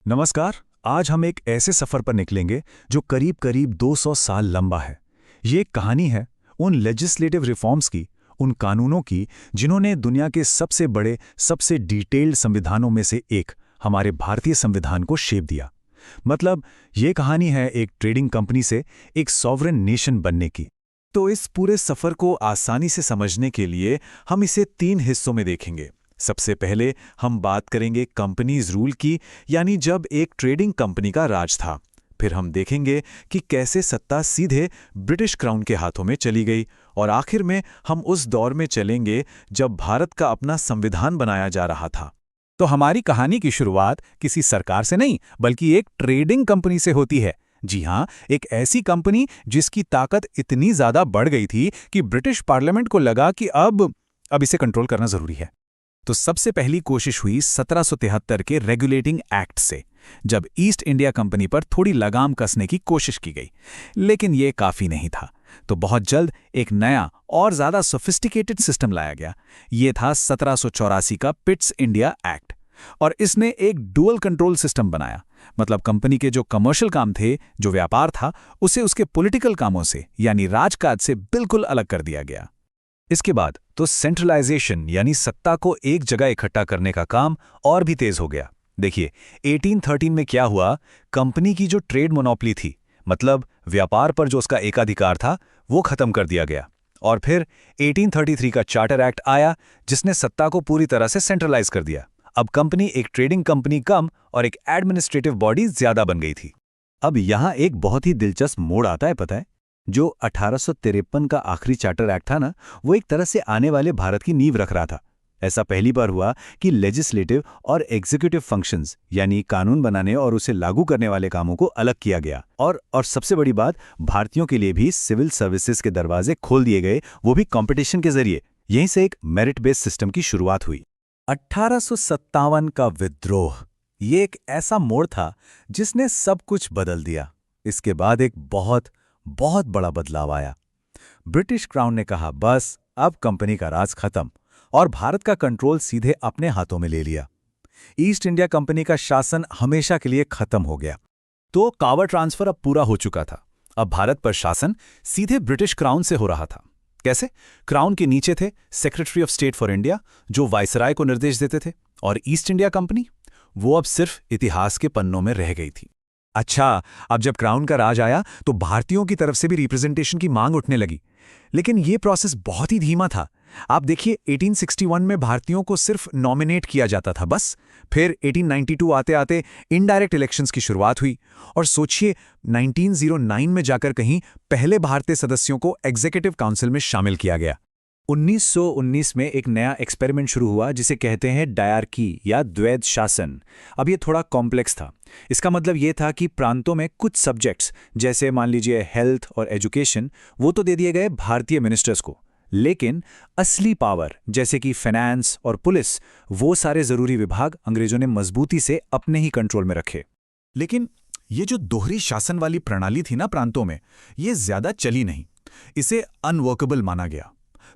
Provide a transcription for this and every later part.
नमस्कार। आज हम एक ऐसे सफर पर निकलेंगे जो करीब करीब 200 साल लंबा है। ये एक कहानी है उन लेजिस्लेटिव रिफॉर्म्स की, उन कानूनों की जिन्होंने दुनिया के सबसे बड़े, सबसे डिटेल्ड संविधानों में से एक, हमारे भारतीय संविधान को शेप दिया। मतलब ये कहानी है एक ट्रेडिंग कंपनी से एक सॉवरेन नेशन बनने की। तो इस पूरे सफर को आसानी से समझने के लिए हम इसे 3 हिस्सों में देखेंगे। सबसे पहले हम बात करेंगे कंपनीज रूल की, यानी जब एक ट्रेडिंग कंपनी का राज था। फिर हम देखेंगे कि कैसे सत्ता सीधे ब्रिटिश क्राउन के हाथों में चली गई, और आखिर में हम उस दौर में चलेंगे जब भारत का अपना संविधान बनाया जा रहा था। तो हमारी कहानी की शुरुआत किसी सरकार से नहीं, बल्कि एक ट्रेडिंग कंपनी से होती है। जी हाँ, एक ऐसी कंपनी जिसकी ताकत इतनी ज्यादा बढ़ गई थी कि ब्रिटिश पार्लियामेंट को लगा कि अब इसे कंट्रोल करना जरूरी है। तो सबसे पहली कोशिश हुई 1773 के रेगुलेटिंग एक्ट से, जब ईस्ट इंडिया कंपनी पर थोड़ी लगाम कसने की कोशिश की गई। लेकिन यह काफी नहीं था, तो बहुत जल्द एक नया और ज्यादा सोफिस्टिकेटेड सिस्टम लाया गया। यह था 1784 का पिट्स इंडिया एक्ट, और इसने एक डुअल कंट्रोल सिस्टम बनाया। मतलब कंपनी के जो कमर्शियल काम थे, जो व्यापार था, उसे उसके पॉलिटिकल कामों से यानी राजकाज से बिल्कुल अलग कर दिया गया। इसके बाद तो सेंट्रलाइजेशन यानी सत्ता को एक जगह इकट्ठा करने का काम और भी तेज हो गया। देखिए, 1813 में क्या हुआ, कंपनी की जो ट्रेड मोनोपोली थी, मतलब व्यापार पर जो उसका एकाधिकार था, वो खत्म कर दिया गया। और फिर 1833 का चार्टर एक्ट आया, जिसने सत्ता को पूरी तरह से सेंट्रलाइज कर दिया। अब कंपनी एक ट्रेडिंग कंपनी कम और एक एडमिनिस्ट्रेटिव बॉडी ज्यादा बन गई थी। अब यहां एक बहुत ही दिलचस्प मोड़ आता है, पता है? जो 1853 का आखिरी चार्टर एक्ट था ना, वो एक तरह से आने वाले भारत की नींव रख रहा था। ऐसा पहली बार हुआ कि लेजिस्लेटिव और एग्जीक्यूटिव फंक्शंस यानी कानून बनाने और उसे लागू करने वाले कामों को अलग किया गया। और सबसे बड़ी बात, भारतीयों के लिए भी सिविल सर्विसेज के दरवाजे खोल दिए गए, वो भी कंपटीशन के जरिए। यहीं से एक मेरिट बेस्ड सिस्टम की शुरुआत हुई। 1857 का विद्रोह, ये एक ऐसा मोड़ था जिसने सब कुछ बदल दिया। इसके बाद एक बहुत बड़ा बदलाव आया। ब्रिटिश क्राउन ने कहा, बस अब कंपनी का राज खत्म, और भारत का कंट्रोल सीधे अपने हाथों में ले लिया। ईस्ट इंडिया कंपनी का शासन हमेशा के लिए खत्म हो गया। तो पावर ट्रांसफर अब पूरा हो चुका था। अब भारत पर शासन सीधे ब्रिटिश क्राउन से हो रहा था। कैसे? क्राउन के नीचे थे secretary of state for India, जो वायसराय को निर्देश देते थे, और ईस्ट इंडिया कंपनी, वो अब सिर्फ इतिहास के पन्नों में रह गई थी। अच्छा, अब जब क्राउन का राज आया तो भारतीयों की तरफ से भी रिप्रेजेंटेशन की मांग उठने लगी। लेकिन यह प्रोसेस बहुत ही धीमा था। आप देखिए, 1861 में भारतीयों को सिर्फ नॉमिनेट किया जाता था, बस। फिर 1892 आते आते इनडायरेक्ट इलेक्शंस की शुरुआत हुई, और सोचिए 1909 में जाकर कहीं पहले भारतीय सदस्यों को एग्जीक्यूटिव काउंसिल में शामिल किया गया। 1919 में एक नया एक्सपेरिमेंट शुरू हुआ जिसे कहते हैं डायरकी या द्वैध शासन। अब ये थोड़ा कॉम्प्लेक्स था। इसका मतलब ये था कि प्रांतों में कुछ सब्जेक्ट्स, जैसे मान लीजिए हेल्थ और एजुकेशन, वो तो दे दिए गए भारतीय मिनिस्टर्स को, लेकिन असली पावर जैसे कि फाइनेंस और पुलिस, वो सारे जरूरी विभाग अंग्रेजों ने मजबूती से अपने ही कंट्रोल में रखे। लेकिन ये जो दोहरी शासन वाली प्रणाली थी ना प्रांतों में, ये ज्यादा चली नहीं। इसे अनवर्केबल माना गया।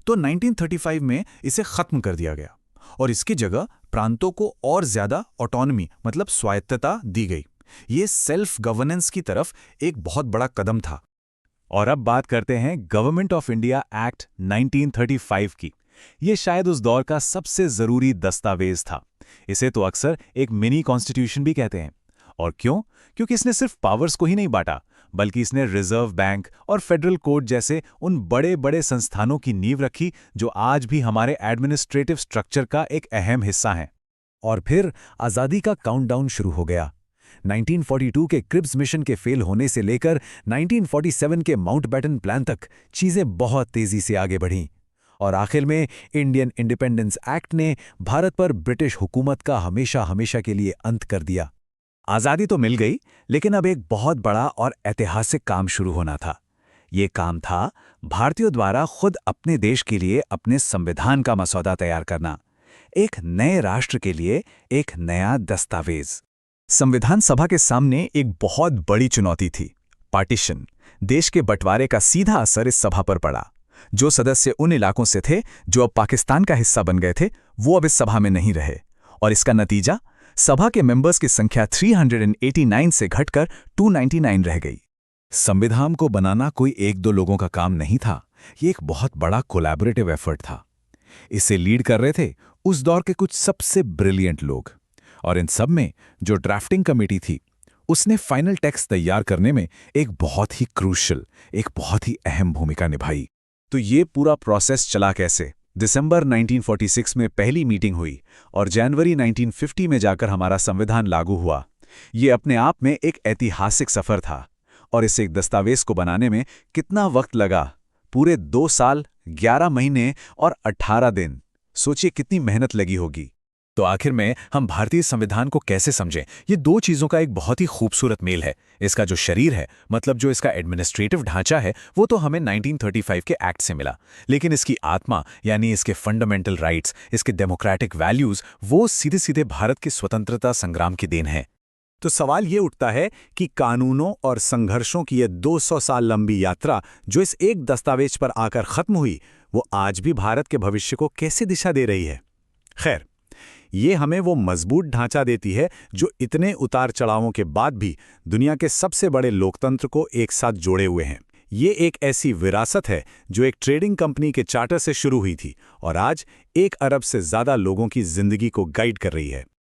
तो 1935 में इसे खत्म कर दिया गया, और इसकी जगह प्रांतों को और ज्यादा ऑटोनॉमी मतलब स्वायत्तता दी गई। ये सेल्फ गवर्नेंस की तरफ एक बहुत बड़ा कदम था। और अब बात करते हैं गवर्नमेंट ऑफ इंडिया एक्ट 1935 की। ये शायद उस दौर का सबसे जरूरी दस्तावेज था। इसे तो अक्सर एक मिनी कॉन्स्टिट्यूशन भी कहते हैं। और क्यों? क्योंकि इसने सिर्फ पावर्स को ही नहीं बांटा, बल्कि इसने रिजर्व बैंक और फेडरल कोर्ट जैसे उन बड़े बड़े संस्थानों की नींव रखी जो आज भी हमारे एडमिनिस्ट्रेटिव स्ट्रक्चर का एक अहम हिस्सा हैं। और फिर आज़ादी का काउंटडाउन शुरू हो गया। 1942 के क्रिप्स मिशन के फेल होने से लेकर 1947 के माउंटबेटन प्लान तक चीजें बहुत तेजी से आगे बढ़ीं। और आखिर में इंडियन इंडिपेंडेंस एक्ट ने भारत पर ब्रिटिश हुकूमत का हमेशा हमेशा के लिए अंत कर दिया। आज़ादी तो मिल गई, लेकिन अब एक बहुत बड़ा और ऐतिहासिक काम शुरू होना था। ये काम था भारतीयों द्वारा खुद अपने देश के लिए अपने संविधान का मसौदा तैयार करना। एक नए राष्ट्र के लिए एक नया दस्तावेज। संविधान सभा के सामने एक बहुत बड़ी चुनौती थी, पार्टीशन। देश के बंटवारे का सीधा असर इस सभा पर पड़ा। जो सदस्य उन इलाकों से थे जो अब पाकिस्तान का हिस्सा बन गए थे, वो अब इस सभा में नहीं रहे। और इसका नतीजा, सभा के मेंबर्स की संख्या 389 से घटकर 299 रह गई। संविधान को बनाना कोई एक दो लोगों का काम नहीं था, ये एक बहुत बड़ा कोलैबोरेटिव एफर्ट था। इसे लीड कर रहे थे उस दौर के कुछ सबसे ब्रिलियंट लोग, और इन सब में जो ड्राफ्टिंग कमेटी थी, उसने फाइनल टेक्स्ट तैयार करने में एक बहुत ही क्रूशियल, एक बहुत ही अहम भूमिका निभाई। तो ये पूरा प्रोसेस चला कैसे? दिसंबर 1946 में पहली मीटिंग हुई और जनवरी 1950 में जाकर हमारा संविधान लागू हुआ। ये अपने आप में एक ऐतिहासिक सफर था। और इस एक दस्तावेज को बनाने में कितना वक्त लगा? पूरे 2 साल, 11 महीने और 18 दिन। सोचिए कितनी मेहनत लगी होगी। तो आखिर में हम भारतीय संविधान को कैसे समझें? ये दो चीज़ों का एक बहुत ही खूबसूरत मेल है। इसका जो शरीर है, मतलब जो इसका एडमिनिस्ट्रेटिव ढांचा है, वो तो हमें 1935 के एक्ट से मिला, लेकिन इसकी आत्मा यानी इसके फंडामेंटल राइट्स, इसके डेमोक्रेटिक वैल्यूज़, वो सीधे सीधे भारत के स्वतंत्रता संग्राम की देन है। तो सवाल ये उठता है कि कानूनों और संघर्षों की ये 200 साल लंबी यात्रा जो इस एक दस्तावेज पर आकर खत्म हुई, वो आज भी भारत के भविष्य को कैसे दिशा दे रही है? खैर, ये हमें वो मजबूत ढांचा देती है जो इतने उतार चढ़ावों के बाद भी दुनिया के सबसे बड़े लोकतंत्र को एक साथ जोड़े हुए हैं। ये एक ऐसी विरासत है जो एक ट्रेडिंग कंपनी के चार्टर से शुरू हुई थी और आज 1 अरब से ज्यादा लोगों की जिंदगी को गाइड कर रही है।